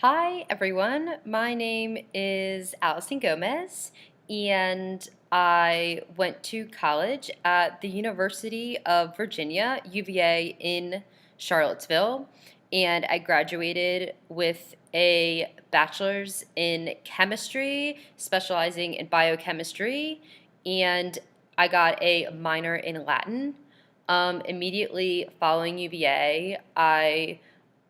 Hi, everyone. My name is Alison Gomez, and I went to college at the University of Virginia, UVA, in Charlottesville, and I graduated with a bachelor's in chemistry, specializing in biochemistry, and I got a minor in Latin. Immediately following UVA, I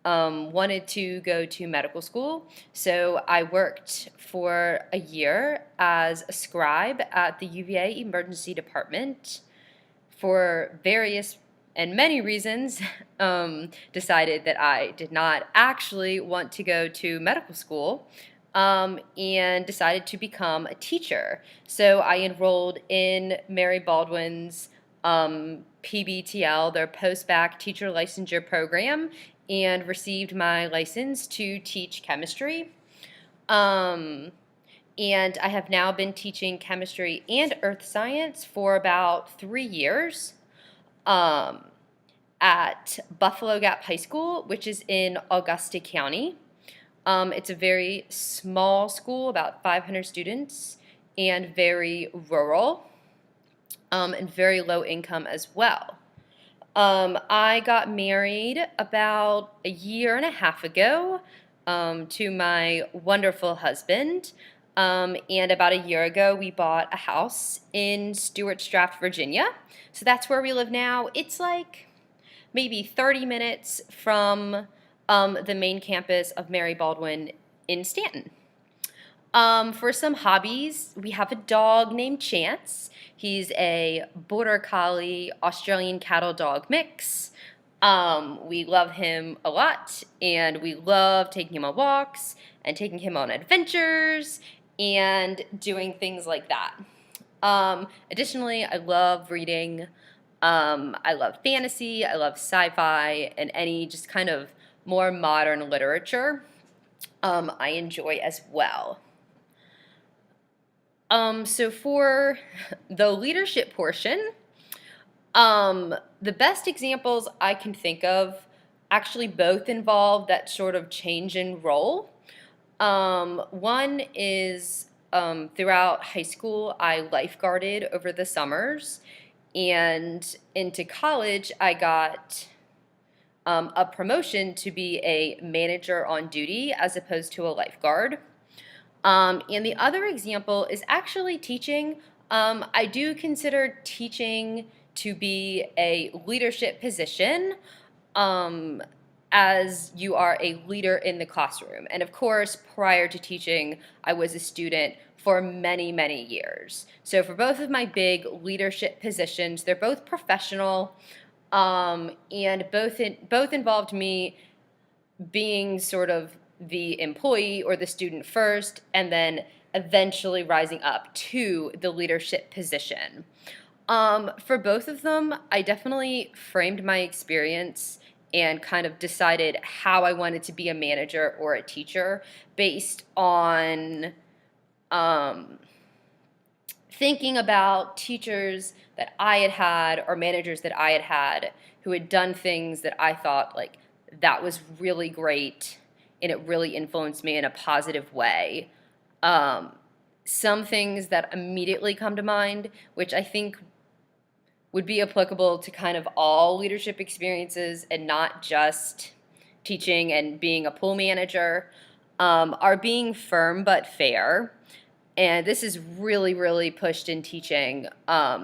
wanted to go to medical school. So I worked for a year as a scribe at the UVA emergency department for various and many reasons. Decided that I did not actually want to go to medical school. And decided to become a teacher. So I enrolled in Mary Baldwin's PBTL, their post-bac teacher licensure program, and received my license to teach chemistry. Um, and I have now been teaching chemistry and earth science for about 3 years um, at Buffalo Gap High School, which is in Augusta County. It's a very small school, about 500 students, and very rural, and very low income as well. I got married about a year and a half ago to my wonderful husband. And about a year ago, we bought a house in Stewart's Draft, Virginia. So that's where we live now. It's like maybe 30 minutes from the main campus of Mary Baldwin in Stanton. For some hobbies, we have a dog named Chance. He's a border collie Australian cattle dog mix. We love him a lot, and we love taking him on walks and taking him on adventures and doing things like that. Additionally, I love reading. I love fantasy, I love sci-fi, and any just kind of more modern literature I enjoy as well. So for the leadership portion, the best examples I can think of actually both involve that sort of change in role. One is throughout high school, I lifeguarded over the summers, and into college, I got a promotion to be a manager on duty as opposed to a lifeguard. And the other example is actually teaching. I do consider teaching to be a leadership position, as you are a leader in the classroom. And of course, prior to teaching, I was a student for many, many years. So for both of my big leadership positions, they're both professional, and both involved me being sort of the employee or the student first, and then eventually rising up to the leadership position. For both of them, I definitely framed my experience and kind of decided how I wanted to be a manager or a teacher based on thinking about teachers that I had had or managers that I had had who had done things that I thought like that was really great and it really influenced me in a positive way. Some things that immediately come to mind, which I think would be applicable to kind of all leadership experiences and not just teaching and being a pool manager, are being firm but fair. And this is really, really pushed in teaching.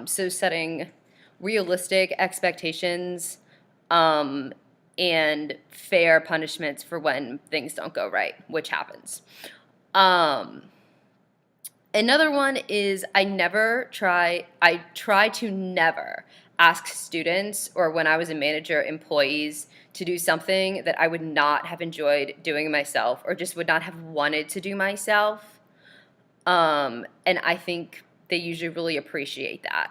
So setting realistic expectations and fair punishments for when things don't go right, which happens. Another one is I try to never ask students or when I was a manager, employees to do something that I would not have enjoyed doing myself or just would not have wanted to do myself. And I think they usually really appreciate that.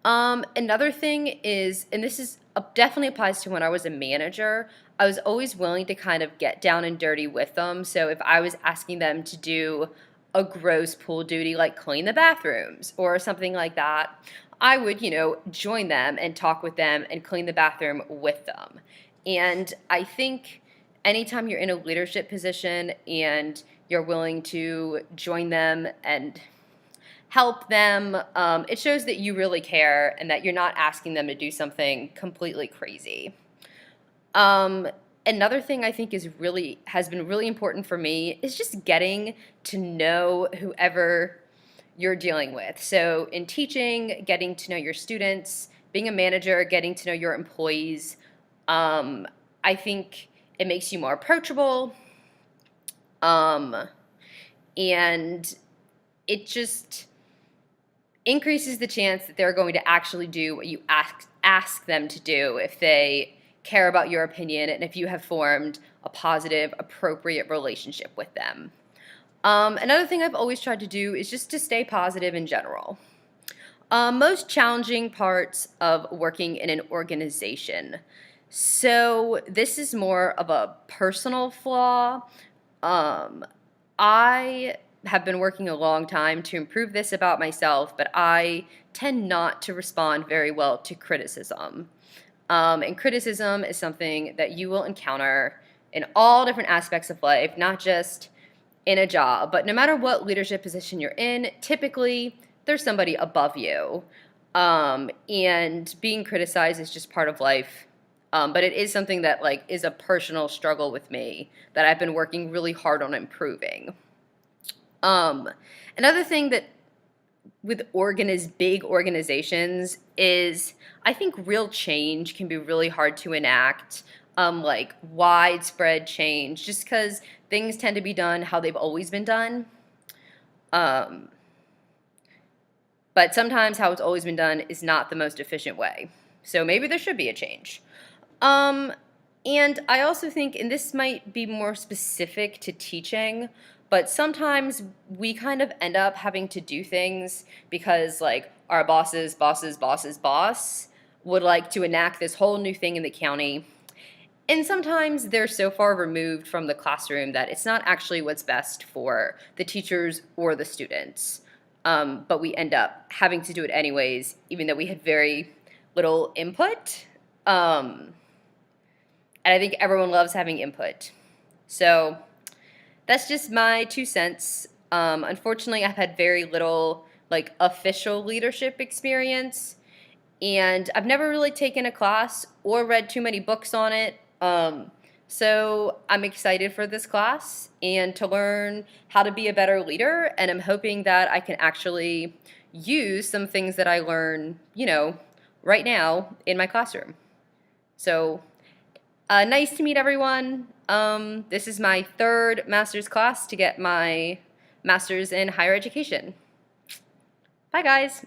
Another thing is, and this is definitely applies to when I was a manager, I was always willing to kind of get down and dirty with them. So if I was asking them to do a gross pool duty like clean the bathrooms or something like that, I would, join them and talk with them and clean the bathroom with them. And I think anytime you're in a leadership position and you're willing to join them and help them, it shows that you really care and that you're not asking them to do something completely crazy. Another thing I think has been really important for me is just getting to know whoever you're dealing with. So in teaching, getting to know your students, being a manager, getting to know your employees. I think it makes you more approachable, um, and it just increases the chance that they're going to actually do what you ask them to do if they care about your opinion and if you have formed a positive, appropriate relationship with them. Another thing I've always tried to do is just to stay positive in general. Most challenging parts of working in an organization. So this is more of a personal flaw. I have been working a long time to improve this about myself, but I tend not to respond very well to criticism. And criticism is something that you will encounter in all different aspects of life, not just in a job, but no matter what leadership position you're in, typically there's somebody above you. And being criticized is just part of life. But it is something that is a personal struggle with me that I've been working really hard on improving. Another thing that with big organizations is I think real change can be really hard to enact, like widespread change, just because things tend to be done how they've always been done. But sometimes how it's always been done is not the most efficient way. So maybe there should be a change. And I also think, and this might be more specific to teaching, but sometimes we kind of end up having to do things because our boss's boss would like to enact this whole new thing in the county. And sometimes they're so far removed from the classroom that it's not actually what's best for the teachers or the students. But we end up having to do it anyways, even though we had very little input. And I think everyone loves having input. So that's just my 2 cents. Unfortunately, I've had very little official leadership experience, and I've never really taken a class or read too many books on it. So I'm excited for this class and to learn how to be a better leader, and I'm hoping that I can actually use some things that I learn, right now in my classroom. So nice to meet everyone. This is my 3rd master's class to get my master's in higher education. Bye, guys.